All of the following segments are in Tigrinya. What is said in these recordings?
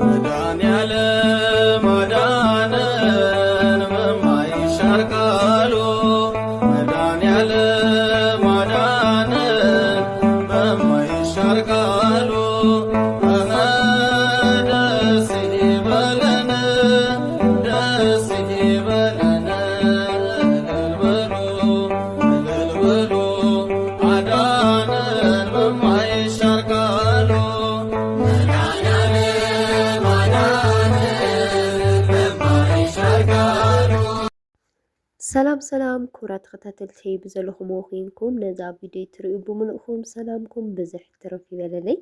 መድኃኔዓለም አዳነን በማይሻር ቃሉ መድኃኔዓለም አዳነን በማይሻር ቃሉ ደስ ይበለን ደስ ይበለን እልል በሉ አዳነን በማይሻር ቃሉ ሰላም ሰላም ኩራት ተኸታተልቲ ብዘለኹም ኮይንኩም ነዛ ቪድዮ ትሪኡ ብምልእኹም ሰላምኩም ብዙሕ ትረፍ ይበለለይ።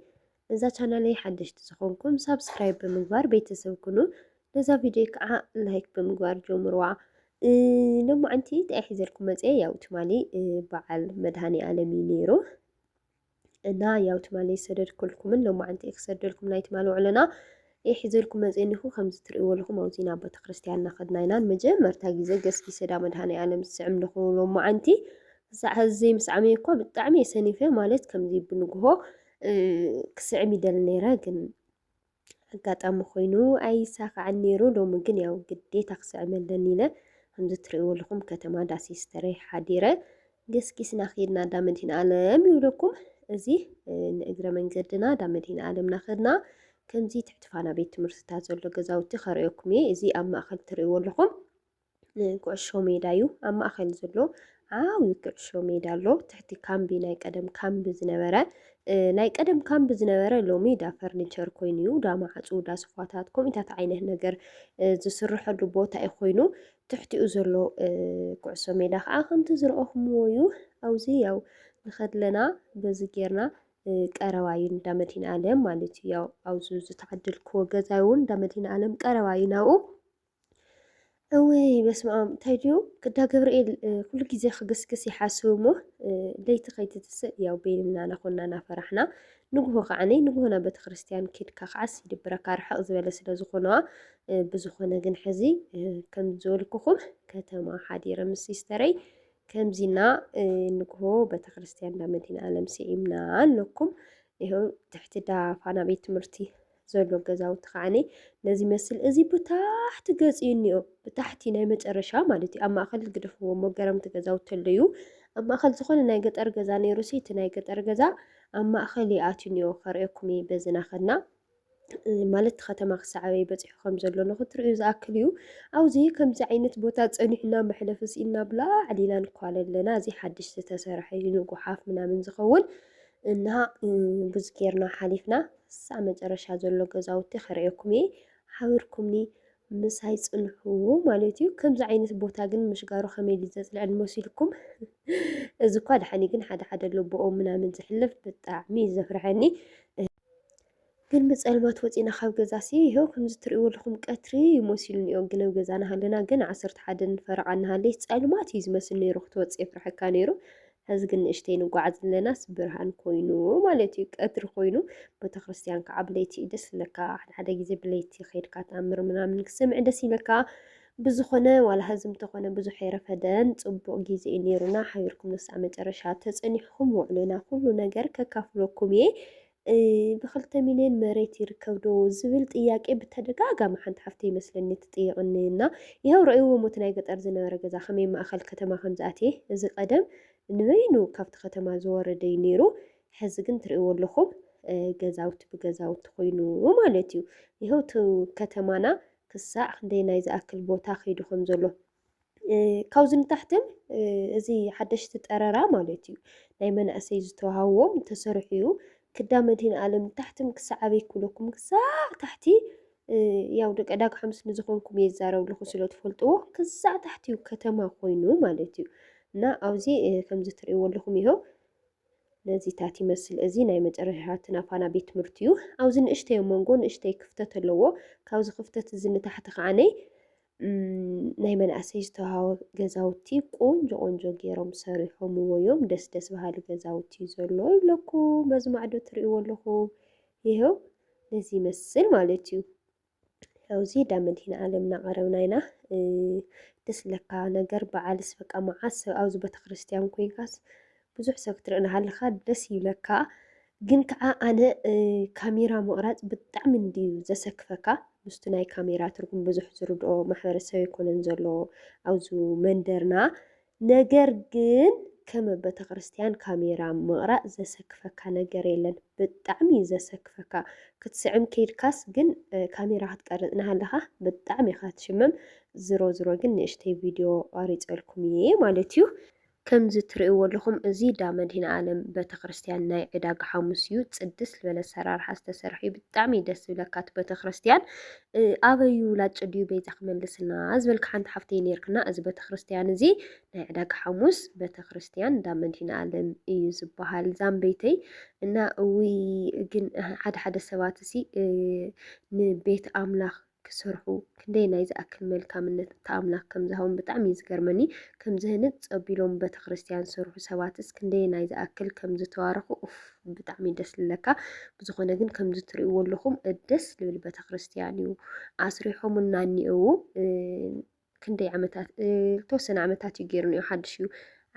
ነዛ ቻናለይ ሓደሽቲ ዝኾንኩም ሳብስክራይብ ብምግባር ቤተሰብ ኩኑ ነዛ ቪድዮ ከዓ ላይክ ብምግባር ጀምርዋ። ሎማዓንቲ እንታይ ሒዘልኩም መፀ ያው ትማሊ በዓል መድኃኔዓለም እዩ ነይሩ እና ያው ትማሊ ሰደድኩልኩምን ሎማዓንቲ ክሰደልኩም ናይ ትማሊ ውዕለና ሒዘልኩም መፅኒኹ ከምዚ ትሪእዎ ኣለኹም ኣብዚና ቤተ ክርስቲያን እናኸድና ኢና መጀመርታ ግዜ ገስጊሰ ዳ መድኃኔዓለም ዝስዕም ንኽብሎ ሎማዓንቲ እዚ ምስዓመ እኳ ብጣዕሚ የሰኒፈ ማለት ከምዚ ብንግሆ ክስዕም ይደል ነይረ ግን ኣጋጣሚ ኮይኑ ኣይሳካዕን ነይሩ። ሎሚ ግን ያው ግዴታ ክስዕመለን ኢለ ከምዚ ትሪእዎ ኣለኹም ከተማ ዳሲስተረ ሓዲረ ገስጊስና ኸድና ዳ መድኃኔዓለም ይብለኩም። እዚ ንእግረ መንገድና ዳ መድኃኔዓለም ናኸድና ከምዚ ትሕትፋና ቤት ትምህርትታት ዘሎ ገዛውቲ ከሪአኩም እየ። እዚ ኣብ ማእኸል ትሪእዎ ኣለኹም ኩዕሾ ሜዳ እዩ። ኣብ ማእኸል ዘሎ ዓብዪ ኩዕሾ ሜዳ ኣሎ። ትሕቲ ካምቢ ናይ ቀደም ካምቢ ዝነበረ ናይ ቀደም ካምቢ ዝነበረ ሎሚ ዳ ፈርኒቸር ኮይኑ እዩ ዳ ማዕፁ ዳ ሶፋታት ከምኡታት ዓይነት ነገር ዝስርሐሉ ቦታ እዩ ኮይኑ ትሕቲኡ ዘሎ ኩዕሶ ሜዳ ከዓ ከምቲ ዝረአኹምዎ እዩ። ኣብዚ ያው ንኸድለና በዚ ጌርና ቀረባ እዩ እንዳ መድኃኔዓለም ማለት እዩ። ያው ኣብዚ ዝተዓደልክዎ ገዛ እውን እንዳ መድኃኔዓለም ቀረባ እዩ ናብኡ። እወይ በስመ ኣብ እንታይ ድዩ ቅዳ ገብርኤል ኩሉ ግዜ ክገስግስ ይሓስብ እሞ ለይቲ ከይትትስእ ያው ቤልና ናኾና ናፈራሕና ንግሆ ከዓኒ ንግሆ ናብ ቤተ ክርስቲያን ኬድካ ከዓስ ይድብረካ ርሕቕ ዝበለ ስለ ዝኾነዋ ብዝኾነ ግን ሕዚ ከም ዝበልክኹም ከተማ ሓዲረ ምስ ሲስተረይ ከምዚና ንግሆ ቤተ ክርስቲያን ዳ መድኃኔዓለም ስዒምና ኣለኩም። ይኸው ትሕቲ ዳ ፋና ቤት ትምህርቲ ዘሎ ገዛውቲ ከዓኒ ነዚ መስል እዚ ብታሕቲ ገፅ እዩ እኒኦ ብታሕቲ ናይ መጨረሻ ማለት እዩ። ኣብ ማእኸል ግድፍዎ መገረምቲ ገዛውቲ ኣለዩ። ኣብ ማእኸል ዝኾነ ናይ ገጠር ገዛ ነይሩ ሲ እቲ ናይ ገጠር ገዛ ኣብ ማእኸል ይኣትዩ እኒኦ ከሪአኩም እየ በዝና ኸድና ማለት ከተማ ክሳዕበይ በፂሑ ከም ዘሎ ንኽትሪኡ ዝኣክል እዩ። ኣብዚ ከምዚ ዓይነት ቦታ ፀኒሕና መሕለፊ ስኢና ብላ ዓሊና ንኳል ኣለና። እዚ ሓድሽ ዝተሰርሐ እዩ ንጉሓፍ ምናምን ዝኸውን እና ብዝ ጌርና ሓሊፍና ሳዕ መጨረሻ ዘሎ ገዛውቲ ከሪአኩም እየ ሓቢርኩምኒ ምሳይ ፅንሑ ማለት እዩ። ከምዚ ዓይነት ቦታ ግን ምሽጋሩ ከመይ ዘፅልዐን መሲልኩም እዚ እኳ ድሓኒ ግን ሓደ ሓደ ልብኦ ምናምን ዝሕልፍ ብጣዕሚ ዘፍርሐኒ ግን ብፀልማት ወፂና ካብ ገዛ ሲ ይኸው ከምዚ ትሪእዎ ኣለኹም ቀትሪ ይመሲሉ እኒኦ ግን ኣብ ገዛና ሃለና ግን 11 ፈረቓ እናሃለይ ፀልማት እዩ ዝመስል ነይሩ ክትወፅእ የፍርሐካ ነይሩ። ሕዚ ግን ንእሽተይ ንጓዓዝ ዘለናስ ብርሃን ኮይኑ ማለት እዩ ቀትሪ ኮይኑ ቤተ ክርስቲያን ከዓ ብለይቲ ደስ ይብለካ ሓደ ግዜ ብለይቲ ከይድካ ተኣምር ምናምን ክሰምዕ ደስ ይብለካ ብዝኾነ ዋላ ህዚ እንተኾነ ብዙሕ የረፈደን ፅቡቕ ግዜ እዩ ነይሩና ሓቢርኩም ንሳዕ መጨረሻ ተፀኒሕኩም ውዕሎና ኩሉ ነገር ከካፍለኩም እየ። ብ2 ሚልዮን መሬት ይርከብ ዶ ዝብል ጥያቄ ብተደጋጋሚ ሓንቲ ሓፍተ ይመስለኒ ትጥይቕኒና ይኸው ረእይዎ ሞት ናይ ገጠር ዝነበረ ገዛ ከመይ ማእኸል ከተማ ከምዝኣትየ እዚ ቀደም ንበይኑ ካብቲ ከተማ ዝወረደ እዩ ነይሩ። ሕዚ ግን ትሪእዎ ኣለኹም ገዛውቲ ብገዛውቲ ኮይኑ ማለት እዩ። ይኸው እቲ ከተማና ክሳዕ ክንደይ ናይ ዝኣክል ቦታ ከይዱ ከም ዘሎ ካብዚ ንታሕትን እዚ ሓደሽቲ ጠረራ ማለት እዩ ናይ መናእሰይ ዝተዋሃብዎም ተሰሪሑ እዩ። ክዳ መድኃኔዓለም ታሕትም ክሳዕ ኣበይ ክብለኩም ክሳዕ ታሕቲ ያው ደቀ ዳግሓ ምስ ንዝኾንኩም እየ ዝዛረብልኹ ስለ ትፈልጥዎ ክሳዕ ታሕቲ እዩ ከተማ ኮይኑ ማለት እዩ። እና ኣብዚ ከምዚ ትሪእዎ ኣለኹም ይኸው ነዚታት ይመስል እዚ ናይ መጨረሻ ትናፋና ቤት ትምህርቲ እዩ። ኣብዚ ንእሽተይ መንጎ ንእሽተይ ክፍተት ኣለዎ። ካብዚ ክፍተት እዚ ንታሕቲ ከዓነይ ናይ መናእሰይ ዝተዋሃቦ ገዛውቲ ቆንጆ ቆንጆ ገይሮም ሰሪሖምዎ እዮም። ደስ ደስ በሃሊ ገዛውቲ ዘሎ ይብለኩም በዚ ማዕዶ ትሪእዎ ኣለኹም ይኸው ነዚ ይመስል ማለት እዩ። ኣብዚ ዳ መድኃኔዓለም እናቐረብና ኢና ደስ ለካ ነገር በዓልስ በቃ መዓስ ኣብዚ ቤተ ክርስቲያን ኮይንካስ ብዙሕ ሰብ ክትርኢ እናሃለካ ደስ ይብለካ። ግን ከዓ ኣነ ካሜራ ምቕራፅ ብጣዕሚ እንድዩ ዘሰክፈካ ምስቲ ናይ ካሜራ ትርጉም ብዙሕ ዝርድኦ ማሕበረሰብ ይኮነን ዘሎ ኣብዚ መንደርና ነገር ግን ከም ቤተ ክርስቲያን ካሜራ ምቕራፅ ዘሰክፈካ ነገር የለን ብጣዕሚ እዩ ዘሰክፈካ ክትስዕም ከይድካስ ግን ካሜራ ክትቀርፅ እናሃለኻ ብጣዕሚ ኢኻ ትሽመም ዝሮ ዝሮ ግን ንእሽተይ ቪድዮ ቀሪፀልኩም እየ ማለት እዩ ከምዚ ትርእይዎ ኣለኹም እዚ ዳ መድህና ዓለም ቤተክርስትያን ናይ ዕዳጋ ሐሙስ እዩ ፅድስ ዝበለ ኣሰራርሓ ዝተሰርሐ እዩ ብጣዕሚ ደስ ዝብለካ እቲ ቤተክርስትያን ኣበዩ ላጭ ድዩ ቤዛ ክመልስና ዝበልካ ሓንቲ ሓፍተይ ነርክና እዚ ቤተክርስትያን እዚ ናይ ዕዳጋ ሐሙስ ቤተክርስትያን ዳ መድህና ዓለም እዩ ዝበሃል ዛንበይተይ እና እዊ ግን ሓደ ሰባት እዚ ንቤት ኣምላኽ ክሰርሑ ክንደይ ናይ ዝኣክል መልካምነት ተኣምላኽ ከም ዝሃውን ብጣዕሚ ዝገርመኒ ከም ዝህንፅ ፀቢሎም ቤተክርስትያን ዝሰርሑ ሰባትስ ክንደይ ናይ ዝኣክል ከም ዝተባረኹ ብጣዕሚ ደስ ዝብለካ ብዝኾነ ግን ከምዚ ትርእይዎ ኣለኹም ደስ ዝብል ቤተክርስትያን እዩ ኣስሪሖሙና እኒአው ክንደይ ዓመታት ተወሰነ ዓመታት እዩ ገይሩ እኒኦ ሓድሽ እዩ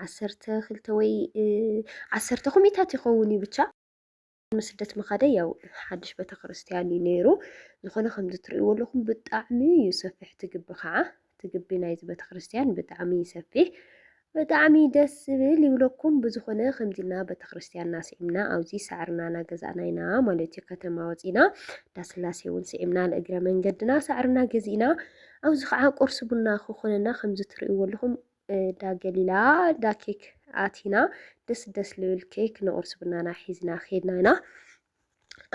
12 ወይ 10 ኹሚታት ይኸውን እዩ ብቻ መስደት መኻደ ያው ሓድሽ ቤተክርስትያን እዩ ነይሩ ዝኾነ ከምዚ ትርእይዎ ኣለኹም ብጣዕሚ እዩ ሰፊሕ ትግቢ ከዓ ትግቢ ናይዚ ቤተክርስትያን ብጣዕሚ ሰፊሕ ብጣዕሚ ደስ ዝብል ይብለኩም ብዝኾነ ከምዚና ቤተክርስትያንና ስዒምና ኣብዚ ሳዕርና ናገዛእና ኢና ማለት እዩ ከተማ ወፂና ዳስላሴ እውን ስዒምና ለእግረ መንገድና ሳዕርና ገዚእና ኣብዚ ከዓ ቁርሲ ቡና ክኾነና ከምዚ ትርእይዎ ኣለኹም ዳ ገሊላ ዳ ኬክ ኣቲና ደስ ልብል ኬክ ንቁርሲ ቡናና ሒዝና ኸድና ኢና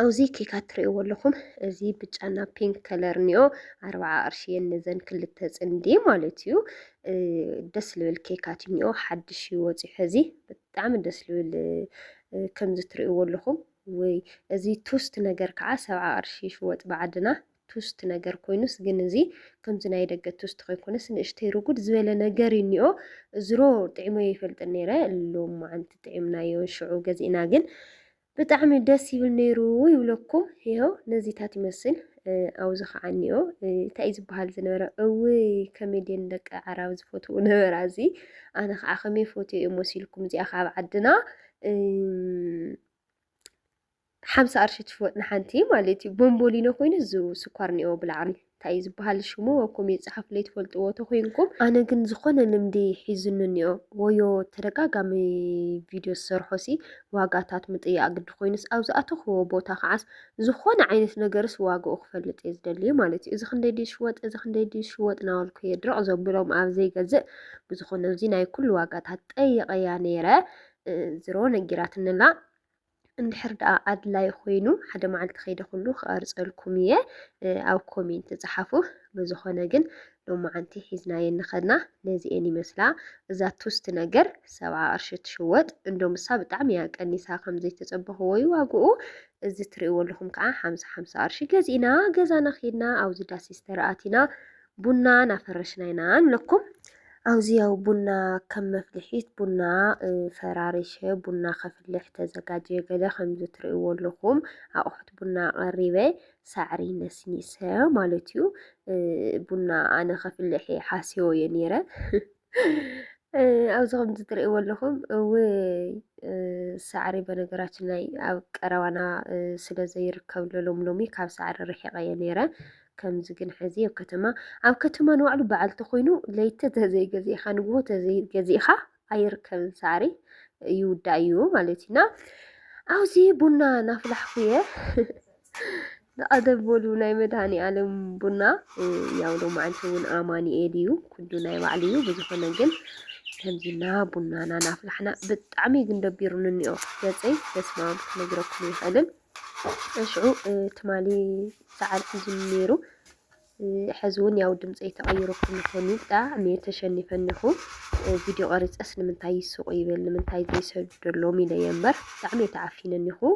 ኣብዚ ኬካት ትርእይዎ ኣለኹም እዚ ብጫና ፒንክ ከለር እኒኦ 40 ቅርሺ ነዘን ክልተ ፅንዲ ማለት እዩ ደስ ልብል ኬካት እኒኦ ሓድሽ ወፂሑ ሕዚ ብጣዕሚ ደስ ልብል ከምዚ ትርእይዎ ኣለኹም ወይ እዚ ቱስት ነገር ከዓ 70 ቅርሺ ይሽወጥ ብዓድና ቱስት ነገር ኮይኑስ ግን እዚ ከምዚ ናይ ደገ ቱስት ከይኮነስ ንእሽተይ ርጉድ ዝበለ ነገር እኒኦ ዝሮ ጥዕሞ ይፈልጥ ነይረ ሎም ማዓንቲ ጥዕምናዮ ሽዑ ገዚእና ግን ብጣዕሚ ደስ ይብል ነይሩ ይብለኩም ይኸው ነዚታት ይመስል ኣብዚ ከዓ እኒኦ እንታይ ዝበሃል ዝነበረ እውይ ከመድየን ደቂ ዓረብ ዝፈትዎ ነበራ እዚ ኣነ ከዓ ከመይ ፎትዮ እየ መሲልኩም እዚኣ ካብ ዓድና 50 ቅርሺ ትሽወጥ ንሓንቲ ማለት እዩ ቦምቦሊኖ ኮይኑ ስኳር እኒኦ ብላዕሊ እንታይ ዝበሃል ሽሙ ወኩም ይፅሓፍለይ ትፈልጥዎ ተኮይንኩም ኣነ ግን ዝኾነ ልምዲ ሒዙኒ እኒኦ ወዮ ተደጋጋሚ ቪድዮ ዝሰርሖሲ ዋጋታት ምጥያቅ ግዲ ኮይኑስ ኣብዚ ኣተኽዎ ቦታ ከዓስ ዝኾነ ዓይነት ነገርስ ዋግኡ ክፈልጥ እየ ዝደልዩ ማለት እዩ እዚ ክንደይ ድዩ ዝሽወጥ እዚ ክንደይ ድዩ ዝሽወጥ ናበልኩ እየ ድርቕ ዘብሎም ኣብ ዘይገዝእ ብዝኾነ እዚ ናይ ኩሉ ዋጋታት ጠይቀያ ነይረ ዝሮ ነጊራትንላ እንድሕር ደኣ ኣድላይ ኮይኑ ሓደ መዓልቲ ከይደ ኩሉ ክቐርፀልኩም እየ ኣብ ኮሜንት ፃሓፉ ብዝኾነ ግን ሎሚ ዓንቲ ሒዝናየ ንኸድና ነዚአን ይመስላ እዛ ቱስት ነገር 70 ቅርሺ ትሽወጥ እንዶምሳ ብጣዕሚ እያ ቀኒሳ ከምዘይተፀበኽዎ እዩ ዋግኡ እዚ ትርእይዎ ኣለኹም ከዓ 50 ቅርሺ ገዚእና ገዛና ኸድና ኣብዚ ዳ ሲስተር ኣቲና ቡና ናፈረሽና ኢና ንብለኩም ኣብዚ ያው ቡና ከም መፍልሒት ቡና ፈራሪሸ ቡና ከፍልሕ ተዘጋጀየ ገለ ከምዚ ትርእይዎ ኣለኹም ኣቑሑት ቡና ቀሪበ ሳዕሪ ነስኒሰ ማለት እዩ ቡና ኣነ ከፍልሕ ሓስዮ እየ ነይረ ኣብዚ ከምዚ ትርእይዎ ኣለኹም እውይ ሳዕሪ በነገራችን ላይ ኣብ ቀረባና ስለ ዘይርከብ ሎሚ ካብ ሳዕሪ ርሒቀ እየ ነይረ ከምዚ ግን ሕዚ ኣብ ከተማ ንባዕሉ በዓልቲ ኮይኑ ለይቲ ተዘይገዚእኻ ንግሆ ተዘይገዚእኻ ኣይርከብን ሳዕሪ ይውዳእ እዩ ማለት ኢና ኣብዚ ቡና ናፍላሕኩ እየ ንቐደም በሉ ናይ መድሃኒ ዓለም ቡና ያው ሎማዓንቲ እውን ኣማኒኤል እዩ ኩሉ ናይ ባዕሉ እዩ ብዝኾነ ግን ከምዚና ቡናና ናፍላሕና ብጣዕሚ ግን ደቢሩኒ እኒኦ ገፀይ ደስማም ክነግረኩም ይኽእልን እሽዑ ትማሊ ሰዓል ሒዙ ነይሩ ሕዚ እውን ያው ድምፀይ ተቐይሮኩም ይኾን ብጣዕሚ ተሸኒፈኒኹ ቪድዮ ቀሪፀስ ንምንታይ ይስቁ ይብል ንምንታይ ዘይሰድሎም ኢለየ እምበር ብጣዕሚ ተዓፊነኒኹ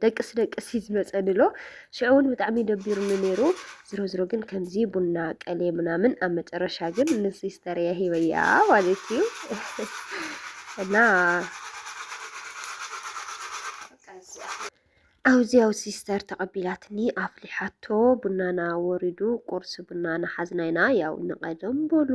ደቅስ እዩ ዝመፀንሎ ሽዑ እውን ብጣዕሚ ደቢሩኒ ነይሩ ዝሮ ግን ከምዚ ቡና ቀሌ ምናምን ኣብ መጨረሻ ግን ንሲስተር እያ ሂበያ ማለት እዩ እና ኣውዚያው ሲስተር ተቐቢላትኒ ኣፍሊሓቶ ቡናና ወሪዱ ቁርሲ ቡናና ሓዝናይና ያው ንቐደም በሉ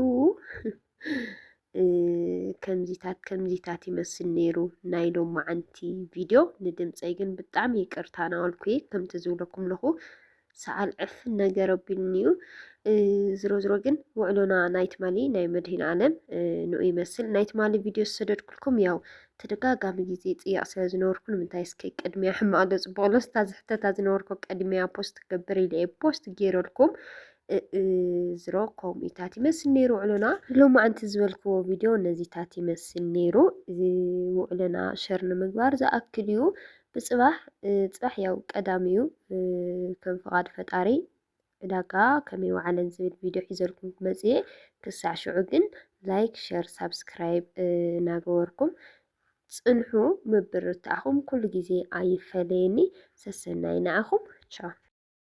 ከምዚታት ይመስል ነይሩ ናይ ሎማዓንቲ ቪድዮ። ንድምፀይ ግን ብጣዕሚ ይቅርታ ናበልኩ ከምቲ ዝብለኩም ለኹ ሰዓል ዕፍን ነገር ኣቢሉኒ እዩ። ዝሮ ዝሮ ግን ውዕሎና ናይ ትማሊ ናይ መድህን ዓለም ንኡ ይመስል። ናይ ትማሊ ቪድዮ ዝሰደድኩልኩም ያው ተደጋጋሚ ግዜ ጥያቅ ስለ ዝነበርኩ ንምንታይ እስከ ቅድሚያ ሕማቅ ዶ ፅቡቅ ዶ ዝሕተታ ዝነበርኩ ቅድሚያ ፖስት ክገብር ኢለ ፖስት ገይረልኩም ዝሮ ከምኡታት ይመስል ነይሩ ውዕሎና። ሎማዓንቲ ዝበልክዎ ቪድዮ ነዚታት ይመስል ነይሩ። ውዕሎና ሸር ንምግባር ዝኣክል እዩ። ብፅባሕ ያው ቀዳሚ እዩ ከም ፍቃድ ፈጣሪ ዕዳጋ ከመይ ዋዕለን ዝብል ቪድዮ ሒዘልኩም ክመፅእ ክሳዕ ሽዑ ግን ላይክ ሸር ሳብስክራይብ እናገበርኩም ፅንሑ ምብርትዓኹም ኩሉ ግዜ ኣይፈለየኒ። ሰሰናይ ንዓኹም ቻው።